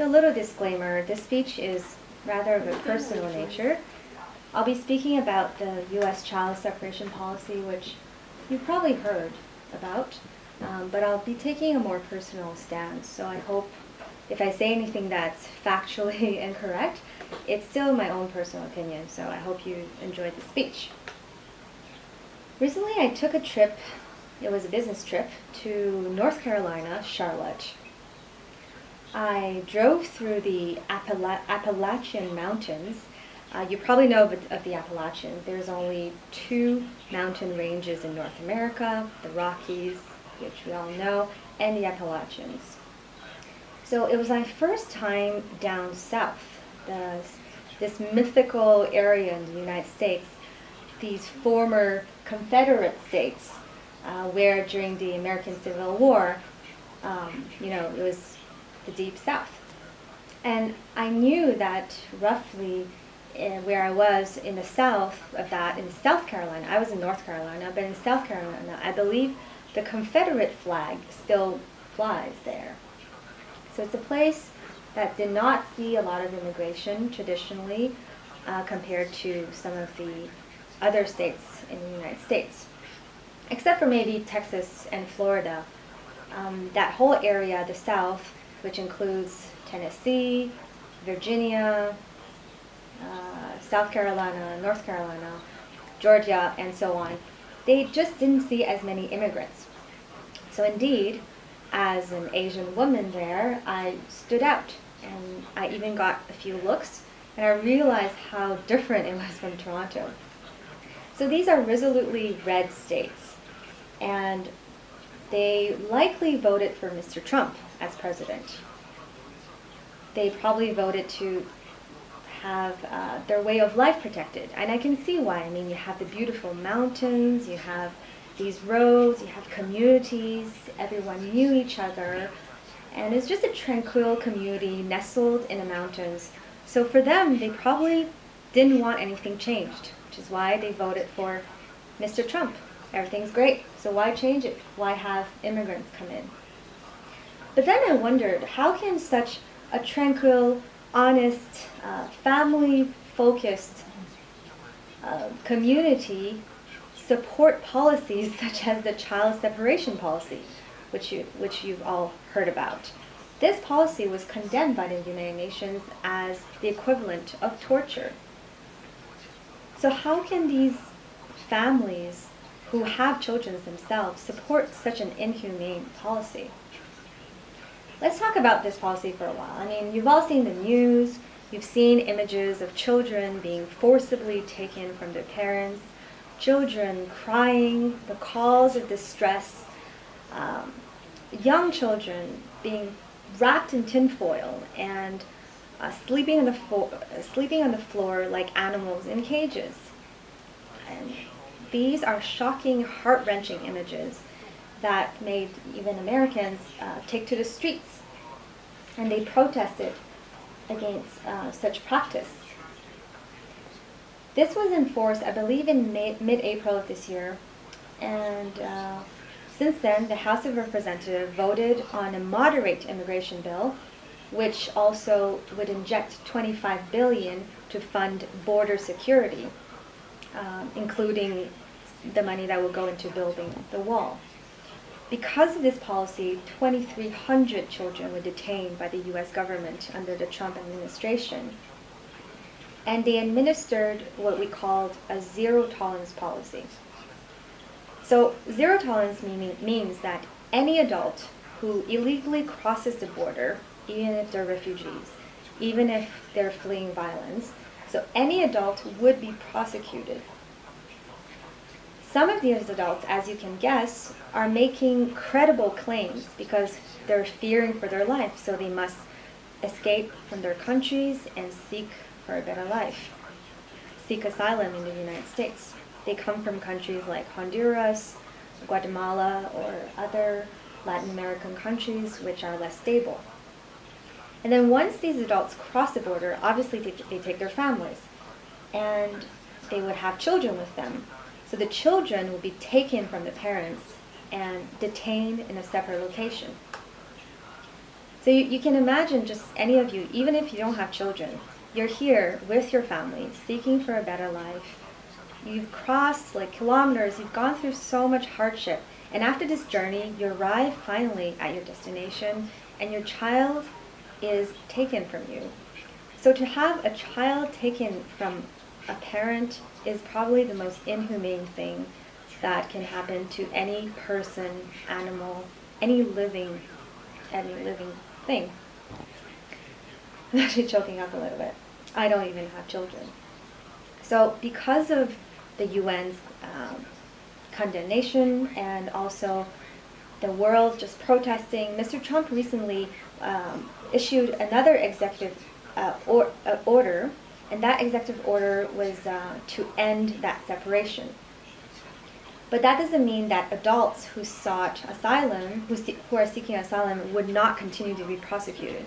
So a little disclaimer, this speech is rather of a personal nature. I'll be speaking about the U.S. child separation policy, which you've probably heard about, but I'll be taking a more personal stance. So I hope if I say anything that's factually incorrect, it's still my own personal opinion, so I hope you enjoyed the speech. Recently I took a trip, it was a business trip, to North Carolina, Charlotte. I drove through the Appalachian Mountains. You probably know of the Appalachians. There's only two mountain ranges in North America, the Rockies, which we all know, and the Appalachians. So it was my first time down south, this mythical area in the United States, these former Confederate states, where during the American Civil War, it was the Deep South. And I knew that roughly where I was in the south of that, in South Carolina, I was in North Carolina, but in South Carolina, I believe the Confederate flag still flies there. So it's a place that did not see a lot of immigration traditionally compared to some of the other states in the United States. Except for maybe Texas and Florida. That whole area, the South, which includes Tennessee, Virginia, South Carolina, North Carolina, Georgia, and so on, they just didn't see as many immigrants. So indeed, as an Asian woman there, I stood out, and I even got a few looks, and I realized how different it was from Toronto. So these are resolutely red states, and they likely voted for Mr. Trump as president. They probably voted to have their way of life protected, and I can see why. I mean, you have the beautiful mountains, you have these roads, you have communities, everyone knew each other, and it's just a tranquil community nestled in the mountains. So for them, they probably didn't want anything changed, which is why they voted for Mr. Trump. Everything's great, so why change it? Why have immigrants come in? But then I wondered, how can such a tranquil, honest, family-focused community support policies such as the child separation policy, which you've all heard about? This policy was condemned by the United Nations as the equivalent of torture. So how can these families who have children themselves support such an inhumane policy? Let's talk about this policy for a while. I mean, you've all seen the news, you've seen images of children being forcibly taken from their parents, children crying, the calls of distress, young children being wrapped in tinfoil and sleeping on the floor like animals in cages. And these are shocking, heart-wrenching images that made even Americans take to the streets, and they protested against such practice. This was enforced, I believe, in mid-April of this year, and since then, the House of Representatives voted on a moderate immigration bill, which also would inject $25 billion to fund border security, including the money that will go into building the wall. Because of this policy, 2,300 children were detained by the U.S. government under the Trump administration. And they administered what we called a zero-tolerance policy. So zero tolerance means that any adult who illegally crosses the border, even if they're refugees, even if they're fleeing violence, so any adult would be prosecuted. Some of these adults, as you can guess, are making credible claims because they're fearing for their life, so they must escape from their countries and seek for a better life, seek asylum in the United States. They come from countries like Honduras, Guatemala, or other Latin American countries which are less stable. And then once these adults cross the border, obviously they take their families, and they would have children with them. So the children will be taken from the parents and detained in a separate location. So you can imagine just any of you, even if you don't have children, you're here with your family, seeking for a better life. You've crossed like kilometers, you've gone through so much hardship. And after this journey, you arrive finally at your destination, and your child is taken from you. So to have a child taken from a parent is probably the most inhumane thing that can happen to any person, animal, any living thing. I'm actually choking up a little bit. I don't even have children. So because of the UN's condemnation and also the world just protesting, Mr. Trump recently issued another executive order, and that executive order was to end that separation. But that doesn't mean that adults who sought asylum, who are seeking asylum, would not continue to be prosecuted.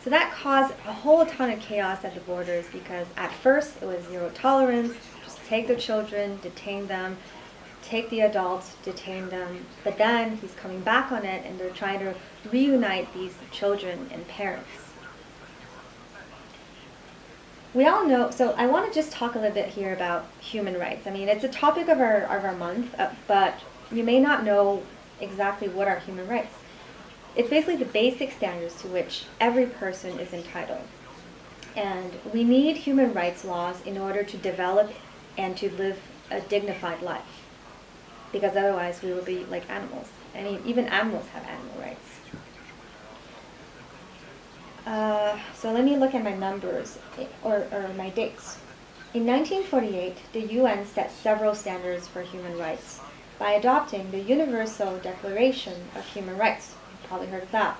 So that caused a whole ton of chaos at the borders, because at first it was zero tolerance, just take the children, detain them, take the adults, detain them. But then he's coming back on it, and they're trying to reunite these children and parents. We all know, so I want to just talk a little bit here about human rights. I mean, it's a topic of our month, but you may not know exactly what are human rights. It's basically the basic standards to which every person is entitled. And we need human rights laws in order to develop and to live a dignified life. Because otherwise we will be like animals. I mean, even animals have animal rights. So let me look at my numbers, or my dates. In 1948, the UN set several standards for human rights by adopting the Universal Declaration of Human Rights. You've probably heard of that.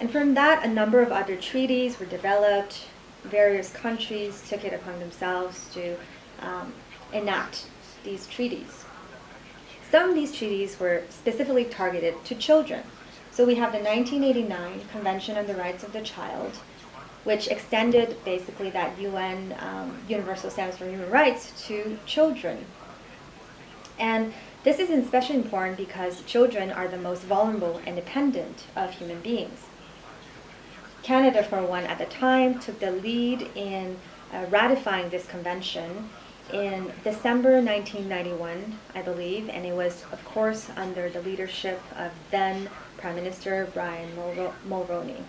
And from that, a number of other treaties were developed. Various countries took it upon themselves to enact these treaties. Some of these treaties were specifically targeted to children. So we have the 1989 Convention on the Rights of the Child, which extended basically that UN Universal Standards for Human Rights to children. And this is especially important because children are the most vulnerable and dependent of human beings. Canada, for one, at the time, took the lead in ratifying this convention in December 1991, I believe, and it was, of course, under the leadership of then Prime Minister Brian Mulroney.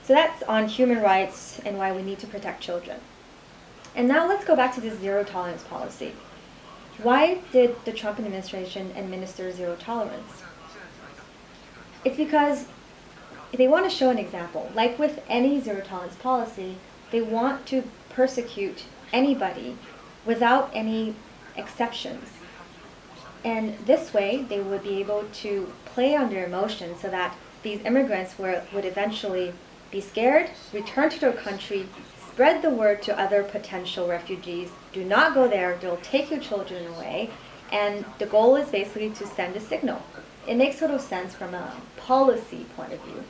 So that's on human rights and why we need to protect children. And now let's go back to this zero tolerance policy. Why did the Trump administration administer zero tolerance? It's because they want to show an example. Like with any zero tolerance policy, they want to persecute anybody without any exceptions. And this way, they would be able to play on their emotions so that these immigrants would eventually be scared, return to their country, spread the word to other potential refugees. Do not go there, they'll take your children away. And the goal is basically to send a signal. It makes total sense from a policy point of view,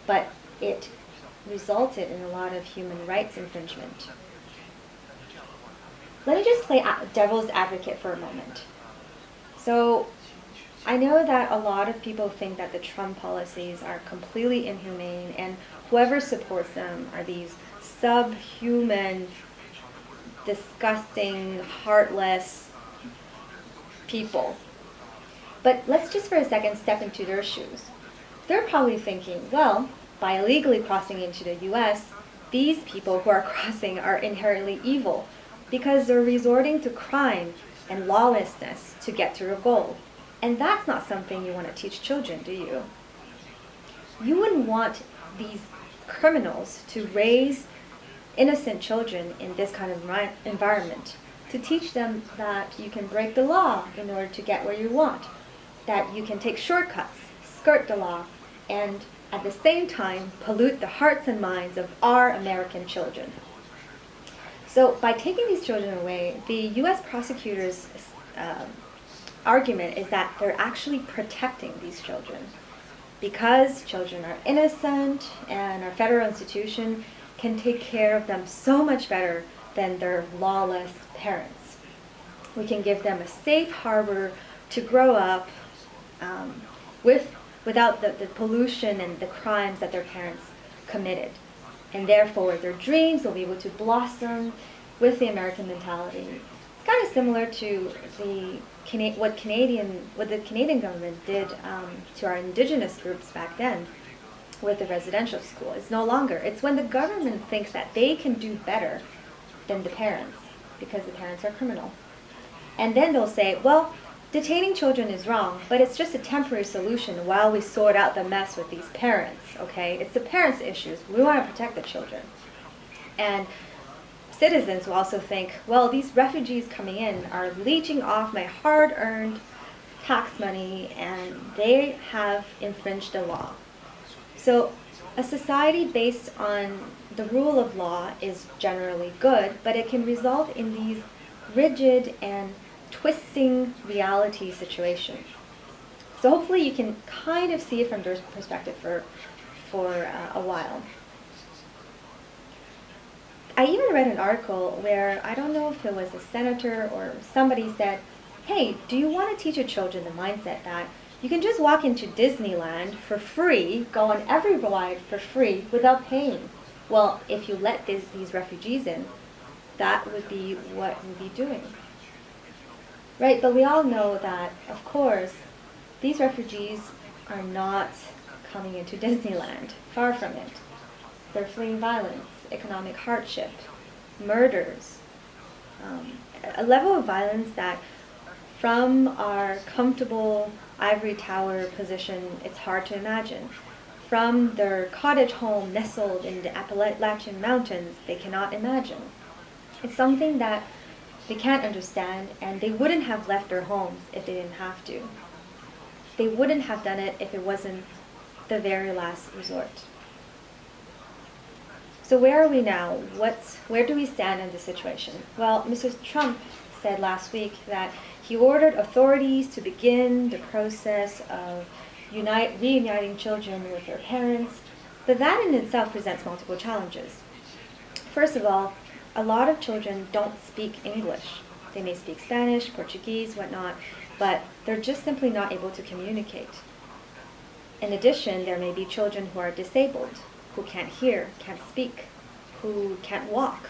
but it resulted in a lot of human rights infringement. Let me just play devil's advocate for a moment. So I know that a lot of people think that the Trump policies are completely inhumane, and whoever supports them are these subhuman, disgusting, heartless people. But let's just for a second step into their shoes. They're probably thinking, well, by illegally crossing into the US, these people who are crossing are inherently evil because they're resorting to crime and lawlessness to get to their goal. And that's not something you want to teach children, do you? You wouldn't want these criminals to raise innocent children in this kind of environment, to teach them that you can break the law in order to get where you want, that you can take shortcuts, skirt the law, and at the same time pollute the hearts and minds of our American children. So by taking these children away, the U.S. prosecutors' argument is that they're actually protecting these children because children are innocent and our federal institution can take care of them so much better than their lawless parents. We can give them a safe harbor to grow up with without the pollution and the crimes that their parents committed. And therefore, their dreams will be able to blossom with the American mentality. It's kind of similar to what the Canadian government did to our indigenous groups back then with the residential school. It's no longer. It's when the government thinks that they can do better than the parents because the parents are criminal. And then they'll say, well, detaining children is wrong, but it's just a temporary solution while we sort out the mess with these parents, okay? It's the parents' issues. We want to protect the children. And citizens will also think, well, these refugees coming in are leeching off my hard-earned tax money, and they have infringed the law. So a society based on the rule of law is generally good, but it can result in these rigid and twisting reality situations. So hopefully you can kind of see it from their perspective for a while. I even read an article where, I don't know if it was a senator or somebody said, hey, do you want to teach your children the mindset that you can just walk into Disneyland for free, go on every ride for free without paying? Well, if you let these refugees in, that would be what we'd be doing. Right, but we all know that, of course, these refugees are not coming into Disneyland. Far from it. They're fleeing violence, economic hardship, murders, a level of violence that from our comfortable ivory tower position, it's hard to imagine. From their cottage home nestled in the Appalachian mountains, they cannot imagine. It's something that they can't understand, and they wouldn't have left their homes if they didn't have to. They wouldn't have done it if it wasn't the very last resort. So where are we now? Where do we stand in this situation? Well, Mr. Trump said last week that he ordered authorities to begin the process of reuniting children with their parents, but that in itself presents multiple challenges. First of all, a lot of children don't speak English. They may speak Spanish, Portuguese, whatnot, but they're just simply not able to communicate. In addition, there may be children who are disabled, who can't hear, can't speak, who can't walk.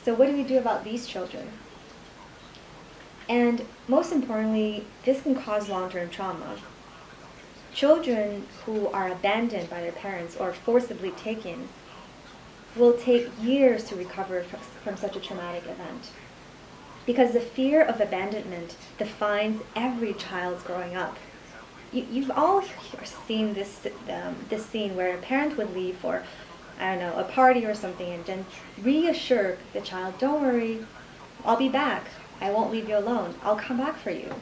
So what do we do about these children? And most importantly, this can cause long-term trauma. Children who are abandoned by their parents or forcibly taken will take years to recover from such a traumatic event. Because the fear of abandonment defines every child's growing up. You've all seen this scene where a parent would leave for, I don't know, a party or something, and then reassure the child, don't worry, I'll be back. I won't leave you alone. I'll come back for you.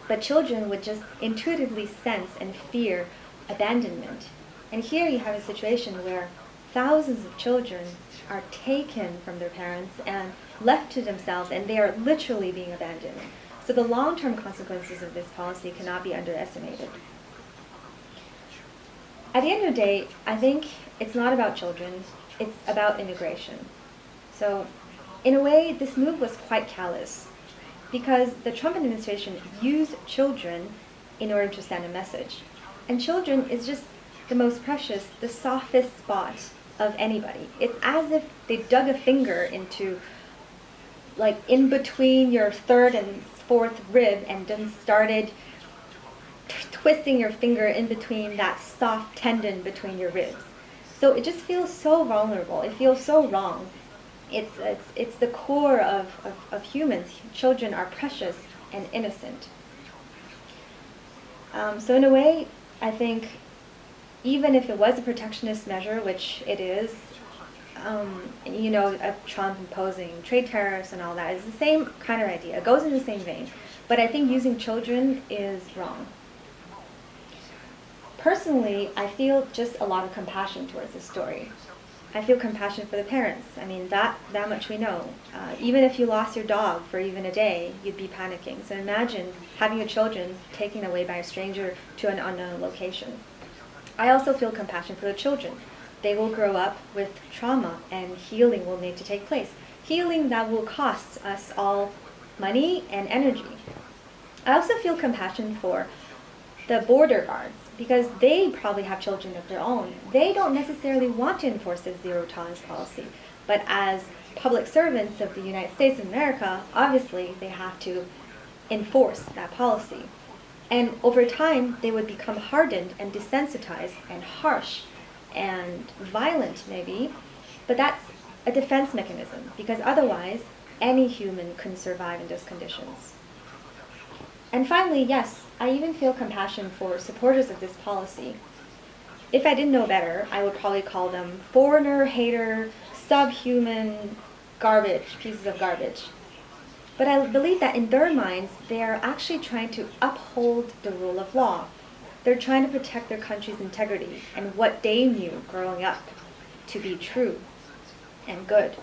But children would just intuitively sense and fear abandonment. And here you have a situation where thousands of children are taken from their parents and left to themselves, and they are literally being abandoned. So the long-term consequences of this policy cannot be underestimated. At the end of the day, I think it's not about children, it's about immigration. So in a way, this move was quite callous because the Trump administration used children in order to send a message. And children is just the most precious, the softest spot of anybody. It's as if they dug a finger into, like, in between your third and fourth rib and then started twisting your finger in between that soft tendon between your ribs. So it just feels so vulnerable. It feels so wrong. It's the core of humans. Children are precious and innocent. So in a way, I think even if it was a protectionist measure, which it is, of Trump imposing trade tariffs and all that, is the same kind of idea. It goes in the same vein. But I think using children is wrong. Personally, I feel just a lot of compassion towards this story. I feel compassion for the parents. I mean, that much we know. Even if you lost your dog for even a day, you'd be panicking. So imagine having your children taken away by a stranger to an unknown location. I also feel compassion for the children. They will grow up with trauma, and healing will need to take place. Healing that will cost us all money and energy. I also feel compassion for the border guards. because they probably have children of their own. They don't necessarily want to enforce a zero tolerance policy, but as public servants of the United States of America, obviously they have to enforce that policy. And over time, they would become hardened and desensitized and harsh and violent maybe, but that's a defense mechanism, because otherwise any human couldn't survive in those conditions. And finally, yes, I even feel compassion for supporters of this policy. If I didn't know better, I would probably call them foreigner, hater, subhuman, garbage, pieces of garbage. But I believe that in their minds, they are actually trying to uphold the rule of law. They're trying to protect their country's integrity and what they knew growing up to be true and good.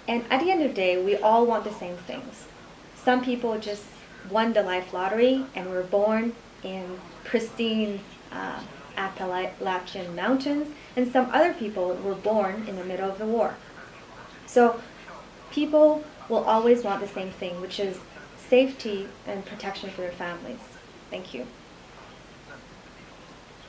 And at the end of the day, we all want the same things. Some people just won the life lottery and were born in pristine Appalachian mountains, and some other people were born in the middle of the war. So people will always want the same thing, which is safety and protection for their families. Thank you.